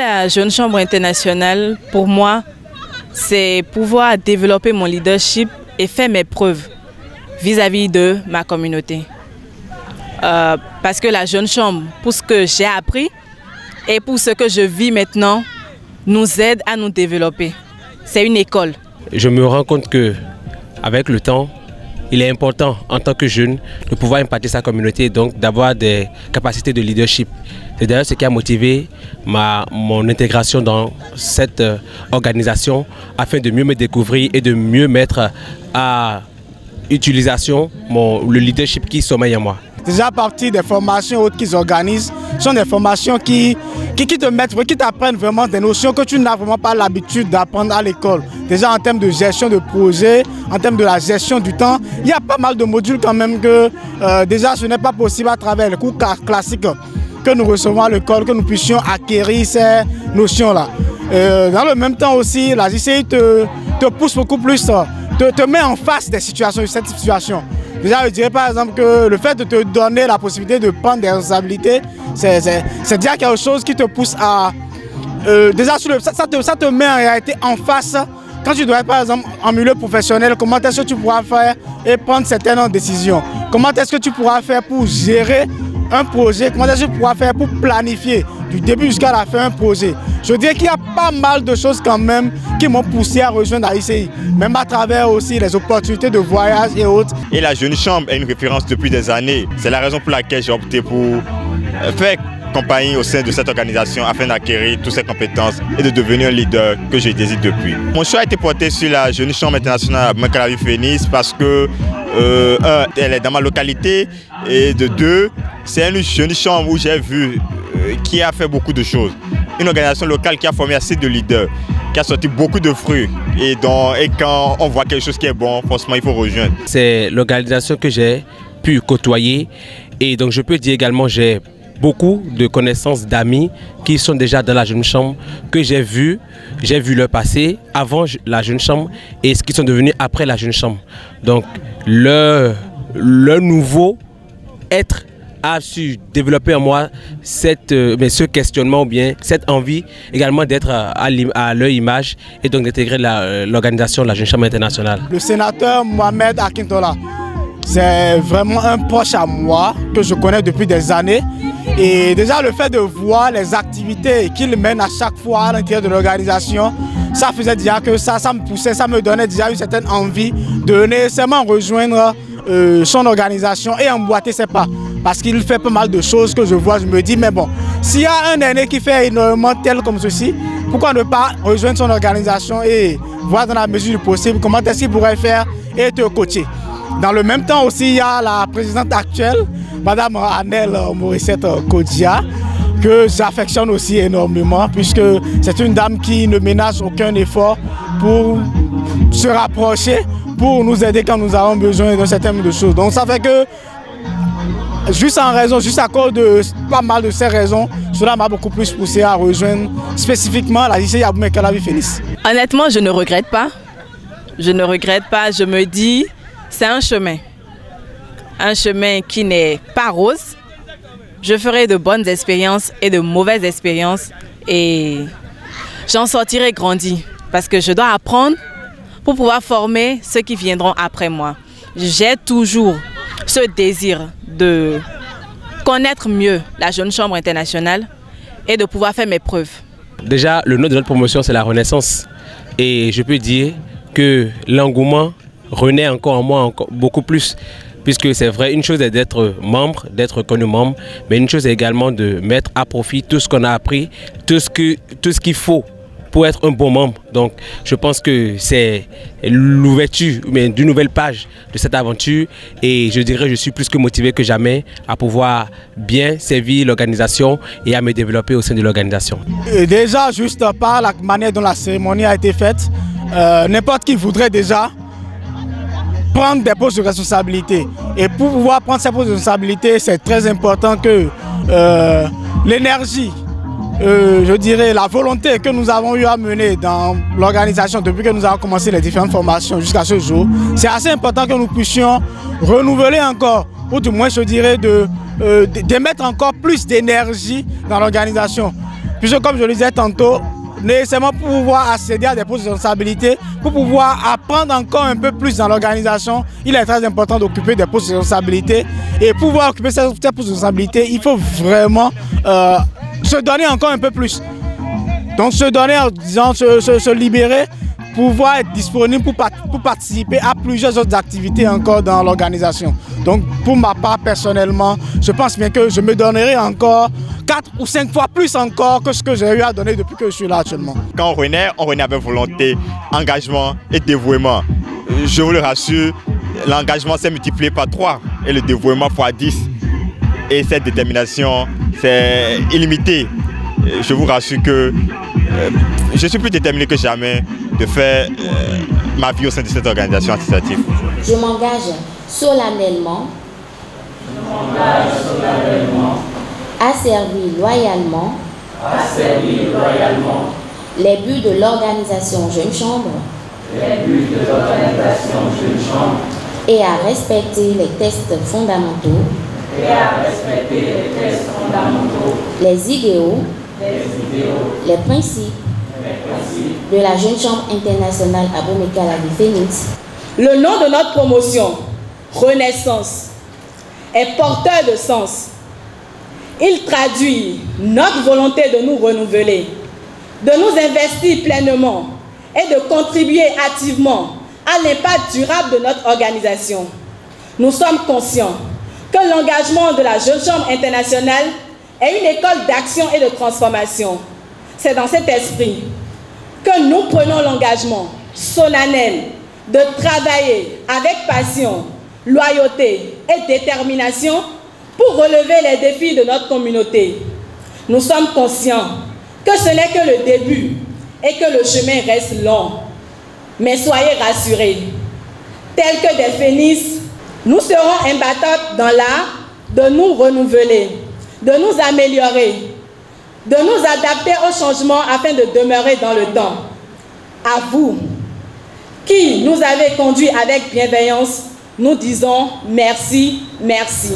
la Jeune Chambre internationale, pour moi, c'est pouvoir développer mon leadership et faire mes preuves vis-à-vis de ma communauté. Parce que la Jeune Chambre, pour ce que j'ai appris et pour ce que je vis maintenant, nous aide à nous développer. C'est une école. Je me rends compte que, avec le temps, il est important en tant que jeune de pouvoir impacter sa communauté, donc d'avoir des capacités de leadership. C'est d'ailleurs ce qui a motivé mon intégration dans cette organisation afin de mieux me découvrir et de mieux mettre à utilisation le leadership qui sommeille en moi. Déjà à partir des formations autres qu'ils organisent, ce sont des formations qui t'apprennent vraiment des notions que tu n'as vraiment pas l'habitude d'apprendre à l'école. Déjà en termes de gestion de projet, en termes de la gestion du temps, il y a pas mal de modules quand même que déjà ce n'est pas possible à travers les cours classiques que nous recevons à l'école, que nous puissions acquérir ces notions-là. Dans le même temps aussi, la JCI te pousse beaucoup plus, te met en face des situations, de cette situation. Déjà, je dirais par exemple que le fait de te donner la possibilité de prendre des responsabilités, c'est déjà quelque chose qui te pousse à... déjà, ça te met en réalité en face. Quand tu dois être par exemple en milieu professionnel, comment est-ce que tu pourras faire et prendre certaines décisions? Comment est-ce que tu pourras faire pour gérer un projet? Comment est-ce que tu pourras faire pour planifier du début jusqu'à la fin un projet? Je dirais qu'il y a pas mal de choses quand même qui m'ont poussé à rejoindre la ICI, même à travers aussi les opportunités de voyage et autres. Et la Jeune Chambre est une référence depuis des années. C'est la raison pour laquelle j'ai opté pour faire compagnie au sein de cette organisation afin d'acquérir toutes ces compétences et de devenir un leader que je désire depuis. Mon choix a été porté sur la Jeune Chambre internationale à Bumain-Calavi-Phoenix parce que, elle est dans ma localité et de deux, c'est une Jeune Chambre où j'ai vu qui a fait beaucoup de choses. Une organisation locale qui a formé assez de leaders, qui a sorti beaucoup de fruits. Et quand on voit quelque chose qui est bon, forcément il faut rejoindre. C'est l'organisation que j'ai pu côtoyer et donc je peux dire également j'ai beaucoup de connaissances d'amis qui sont déjà dans la Jeune Chambre, que j'ai vu leur passé avant la Jeune Chambre et ce qu'ils sont devenus après la Jeune Chambre. Donc le nouveau être a su développer en moi ce questionnement ou bien cette envie également d'être à leur image et donc d'intégrer l'organisation de la Jeune Chambre internationale. Le sénateur Mohamed Akintola, c'est vraiment un proche à moi que je connais depuis des années. Et déjà le fait de voir les activités qu'il mène à chaque fois à l'intérieur de l'organisation, ça faisait déjà que ça me poussait, ça me donnait déjà une certaine envie de nécessairement rejoindre son organisation et emboîter ses pas. Parce qu'il fait pas mal de choses que je vois, je me dis, mais bon, s'il y a un aîné qui fait énormément tel comme ceci, pourquoi ne pas rejoindre son organisation et voir dans la mesure du possible comment est-ce qu'il pourrait faire et te coacher. Dans le même temps aussi, il y a la présidente actuelle, Madame Annelle Morissette Kodia, que j'affectionne aussi énormément, puisque c'est une dame qui ne ménage aucun effort pour se rapprocher, pour nous aider quand nous avons besoin d'un certain nombre de choses. Donc ça fait que, juste à cause de pas mal de ces raisons, cela m'a beaucoup plus poussé à rejoindre spécifiquement la JCI à Bumain-Calavi-Phoenix. Honnêtement, je ne regrette pas. Je ne regrette pas, je me dis, c'est un chemin. Un chemin qui n'est pas rose. Je ferai de bonnes expériences et de mauvaises expériences et j'en sortirai grandi parce que je dois apprendre pour pouvoir former ceux qui viendront après moi. J'ai toujours ce désir de connaître mieux la Jeune Chambre internationale et de pouvoir faire mes preuves. Déjà, le nom de notre promotion, c'est la Renaissance. Et je peux dire que l'engouement renaît encore en moi beaucoup plus. Puisque c'est vrai, une chose est d'être membre, d'être reconnu membre, mais une chose est également de mettre à profit tout ce qu'on a appris, tout ce qu'il faut pour être un bon membre. Donc je pense que c'est l'ouverture d'une nouvelle page de cette aventure et je dirais que je suis plus que motivé que jamais à pouvoir bien servir l'organisation et à me développer au sein de l'organisation. Déjà, juste par la manière dont la cérémonie a été faite, n'importe qui voudrait déjà prendre des postes de responsabilité. Et pour pouvoir prendre ces postes de responsabilité, c'est très important que l'énergie, je dirais la volonté que nous avons eu à mener dans l'organisation depuis que nous avons commencé les différentes formations jusqu'à ce jour, c'est assez important que nous puissions renouveler encore, ou du moins je dirais de mettre encore plus d'énergie dans l'organisation. puisque comme je le disais tantôt, nécessairement pour pouvoir accéder à des postes de responsabilité, pour pouvoir apprendre encore un peu plus dans l'organisation, il est très important d'occuper des postes de responsabilité. Et pour pouvoir occuper ces postes de responsabilité, il faut vraiment se donner encore un peu plus. Donc se donner, en disant, se libérer, pouvoir être disponible pour participer à plusieurs autres activités encore dans l'organisation. Donc pour ma part personnellement, je pense bien que je me donnerai encore 4 ou 5 fois plus encore que ce que j'ai eu à donner depuis que je suis là actuellement. Quand on renaît avec volonté, engagement et dévouement. Je vous le rassure, l'engagement s'est multiplié par 3 et le dévouement fois 10. Et cette détermination, c'est illimité. Je vous rassure que je suis plus déterminé que jamais de faire ma vie au sein de cette organisation associative. Je m'engage solennellement à servir loyalement les buts de l'organisation Jeune Chambre et à respecter les textes fondamentaux, les idéaux, les principes de la Jeune Chambre internationale Abomey-Calavi-Phoenix. Le nom de notre promotion, Renaissance, est porteur de sens. Il traduit notre volonté de nous renouveler, de nous investir pleinement et de contribuer activement à l'impact durable de notre organisation. Nous sommes conscients que l'engagement de la Jeune Chambre internationale est une école d'action et de transformation. C'est dans cet esprit que nous prenons l'engagement solennel de travailler avec passion, loyauté et détermination pour relever les défis de notre communauté. Nous sommes conscients que ce n'est que le début et que le chemin reste long. Mais soyez rassurés, tels que des phénix, nous serons imbattables dans l'art de nous renouveler, de nous améliorer, de nous adapter aux changements afin de demeurer dans le temps. À vous, qui nous avez conduits avec bienveillance, nous disons merci, merci.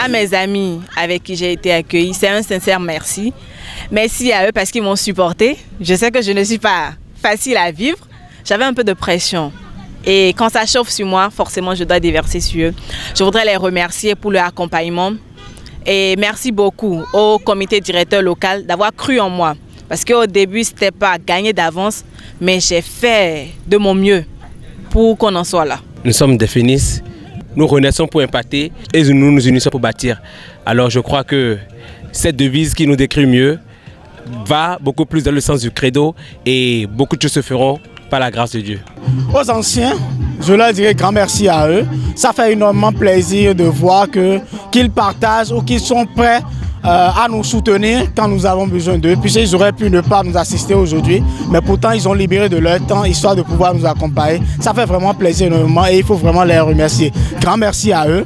À mes amis avec qui j'ai été accueillie, c'est un sincère merci. Merci à eux parce qu'ils m'ont supporté. Je sais que je ne suis pas facile à vivre. J'avais un peu de pression. Et quand ça chauffe sur moi, forcément, je dois déverser sur eux. Je voudrais les remercier pour leur accompagnement. Et merci beaucoup au comité directeur local d'avoir cru en moi. Parce qu'au début, ce n'était pas gagné d'avance, mais j'ai fait de mon mieux pour qu'on en soit là. Nous sommes des phénix. Nous renaissons pour impacter et nous nous unissons pour bâtir. Alors je crois que cette devise qui nous décrit mieux va beaucoup plus dans le sens du credo et beaucoup de choses se feront par la grâce de Dieu. Aux anciens, je leur dirais grand merci à eux. Ça fait énormément plaisir de voir qu'ils partagent ou qu'ils sont prêts à nous soutenir quand nous avons besoin d'eux. Puisqu'ils auraient pu ne pas nous assister aujourd'hui, mais pourtant ils ont libéré de leur temps histoire de pouvoir nous accompagner. Ça fait vraiment plaisir énormément et il faut vraiment les remercier. Grand merci à eux,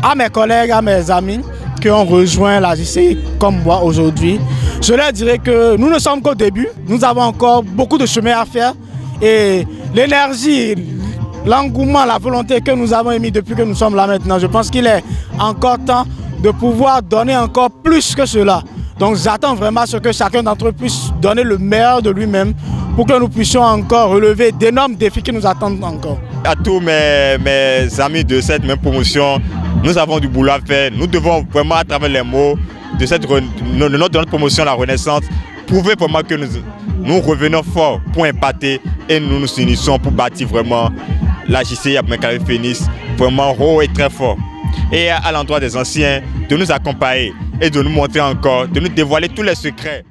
à mes collègues, à mes amis qui ont rejoint la JC comme moi aujourd'hui. Je leur dirais que nous ne sommes qu'au début, nous avons encore beaucoup de chemin à faire et l'énergie, l'engouement, la volonté que nous avons émis depuis que nous sommes là maintenant, je pense qu'il est encore temps de pouvoir donner encore plus que cela. Donc j'attends vraiment ce que chacun d'entre eux puisse donner le meilleur de lui-même pour que nous puissions encore relever d'énormes défis qui nous attendent encore. À tous mes amis de cette même promotion, nous avons du boulot à faire. Nous devons vraiment, à travers les mots de notre promotion, la Renaissance, prouver vraiment que nous revenons fort pour impacter et nous nous unissons pour bâtir vraiment la JCI Abomey-Calavi-Phoenix vraiment haut et très fort. Et à l'endroit des anciens, de nous accompagner et de nous montrer encore, de nous dévoiler tous les secrets